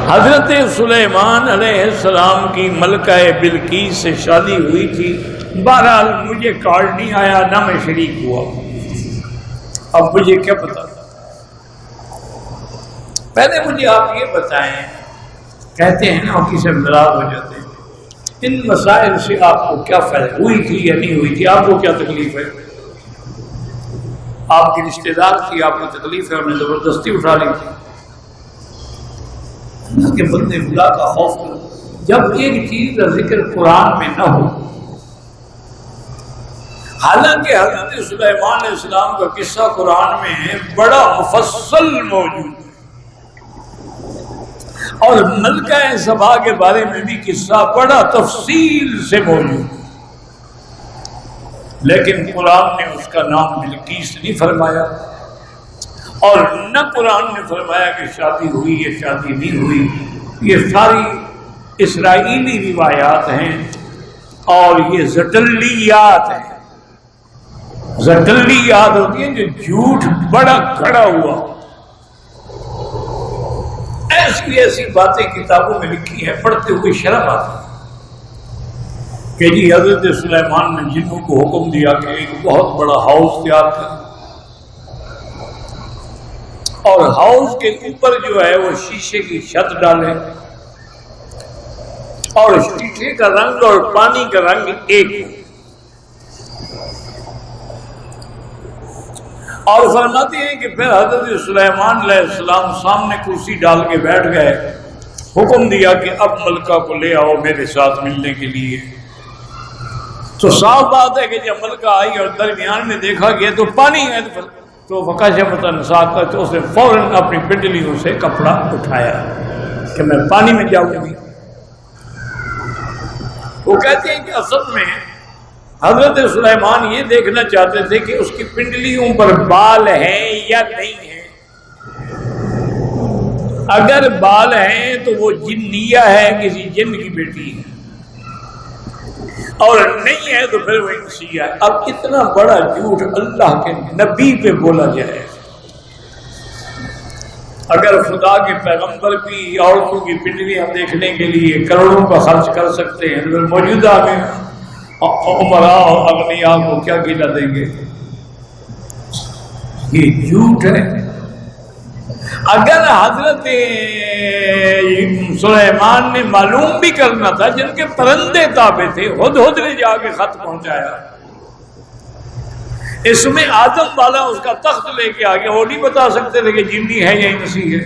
حضرت سلیمان علیہ السلام کی ملکہ بلقیس سے شادی ہوئی تھی. بہرحال مجھے کارڈ نہیں آیا، نہ میں شریک ہوا. اب مجھے کیا پتا. پہلے مجھے آپ یہ بتائیں، کہتے ہیں نا کسی سے ناراض ہو جاتے ہیں، ان مسائل سے آپ کو کیا فائدہ؟ ہوئی تھی یا نہیں ہوئی تھی؟ آپ کو کیا تکلیف ہے؟ آپ کی رشتہ دار کی آپ کو تکلیف ہے، انہوں نے زبردستی اٹھا لی تھی. اللہ کے بندے خدا کا خوف کرو. جب ایک چیز کا ذکر قرآن میں نہ ہو، حالانکہ حضرت سلیمان علیہ السلام کا قصہ قرآن میں بڑا مفصل موجود ہے، اور ملکہ سبا کے بارے میں بھی قصہ بڑا تفصیل سے موجود ہے، لیکن قرآن نے اس کا نام بلقیس نہیں فرمایا، اور نہ قرآن نے فرمایا کہ شادی ہوئی یا شادی نہیں ہوئی. یہ ساری اسرائیلی روایات ہیں اور یہ زٹلیات ہیں. زٹلیات ہوتی ہیں جو جھوٹ بڑا کھڑا ہوا. ایسی ایسی باتیں کتابوں میں لکھی ہیں، پڑھتے ہوئے شرم آتی ہے کہ جی حضرت سلیمان نے جنوں کو حکم دیا کہ ایک بہت بڑا ہاؤس تیار کریں، اور ہاؤس کے اوپر جو ہے وہ شیشے کی چھت ڈالیں، اور شیشے کا رنگ اور پانی کا رنگ ایک ہے. اور فرماتے ہیں کہ پھر حضرت سلیمان علیہ السلام سامنے کرسی ڈال کے بیٹھ گئے، حکم دیا کہ اب ملکہ کو لے آؤ میرے ساتھ ملنے کے لیے. تو صاف بات ہے کہ جب ملکہ آئی اور درمیان میں دیکھا گیا تو پانی ہے، تو فکشفت عن ساقیہ، تو اس نے فوراً اپنی پنڈلیوں سے کپڑا اٹھایا کہ میں پانی میں جاؤں گی. وہ کہتے ہیں کہ اصل میں حضرت سلیمان یہ دیکھنا چاہتے تھے کہ اس کی پنڈلیوں پر بال ہیں یا نہیں ہیں. اگر بال ہیں تو وہ جنیہ ہے، کسی جن کی بیٹی ہے، اور نہیں ہے تو پھر وہ انسیہ ہے. اب اتنا بڑا جھوٹ اللہ کے نبی پہ بولا جائے. اگر خدا کے پیغمبر بھی عورتوں کی پنڈلیاں دیکھنے کے لیے کروڑوں کا خرچ کر سکتے ہیں، تو موجودہ میں عمراء اور اغنیاء کو کیا گلا دیں گے؟ یہ جھوٹ ہے. اگر حضرت سلیمان نے معلوم بھی کرنا تھا، جن کے پرندے تابع تھے، ہدہد نے جا کے خط پہنچایا. اس میں آدم والا اس کا تخت لے کے آ گیا، وہ نہیں بتا سکتے تھے کہ جنی ہے یا انسی ہے،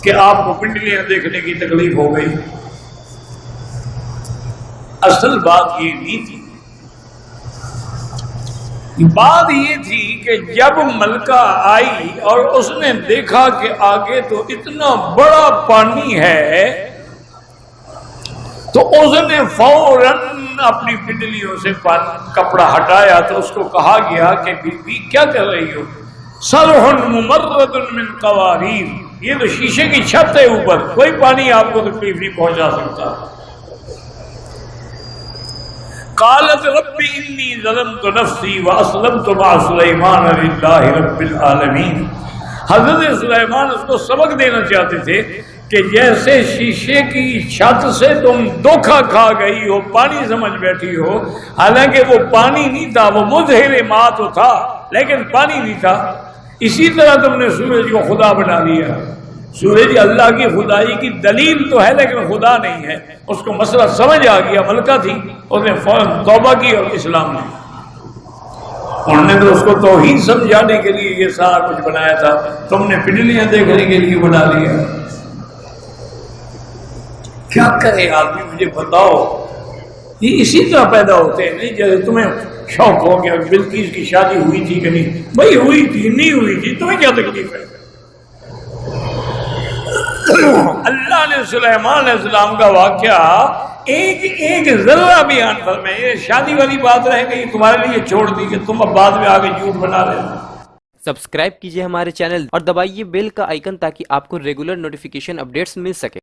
کہ آپ کو پنڈلیاں دیکھنے کی تکلیف ہو گئی. اصل بات یہ نہیں تھی. بات یہ تھی کہ جب ملکہ آئی اور اس نے دیکھا کہ آگے تو اتنا بڑا پانی ہے، تو اس نے فوراً اپنی پنڈلیوں سے کپڑا ہٹایا. تو اس کو کہا گیا کہ بی بی کیا کر رہی ہو؟ صرح ممرد من قواریر، یہ تو شیشے کی چھت ہے اوپر، کوئی پانی آپ کو تکلیف نہیں پہنچا سکتا. قالت رب انی ظلمت نفسی واسلمت مع سلیمان للہ رب العالمین. حضرت سلیمان اس کو سبق دینا چاہتے تھے کہ جیسے شیشے کی چھت سے تم دھوکہ کھا گئی ہو، پانی سمجھ بیٹھی ہو، حالانکہ وہ پانی نہیں تھا، وہ مظہر ماء تو تھا لیکن پانی نہیں تھا. اسی طرح تم نے سورج کو خدا بنا لیا. سورج اللہ کی خدائی کی دلیل تو ہے لیکن خدا نہیں ہے. اس کو مسئلہ سمجھ آ گیا، ملکہ تھی، اس نے فوراً توبہ کی اور اسلام لی. انہوں نے تو اس کو توحید سمجھانے کے لیے یہ سارا کچھ بنایا تھا، تم نے پنڈلیاں دیکھنے کے لیے بنا لیا. کیا کرے آدمی؟ مجھے بتاؤ. یہ اسی طرح پیدا ہوتے ہیں، نہیں جیسے تمہیں شوق ہو گیا بلقیس کی شادی ہوئی تھی کہ نہیں. بھائی ہوئی تھی، نہیں ہوئی تھی، تمہیں کیا تکلیف ہے؟ اللہ نے سلیمان علیہ السلام کا واقعہ ایک ذرہ بیان فرمائے. یہ شادی والی بات رہ گئی، تمہارے لیے چھوڑ دی کہ تم اب بعد میں آگے جھوٹ بنا رہے ہو. سبسکرائب کیجئے ہمارے چینل اور دبائیے بیل کا آئیکن تاکہ آپ کو ریگولر نوٹیفیکیشن اپڈیٹس مل سکے.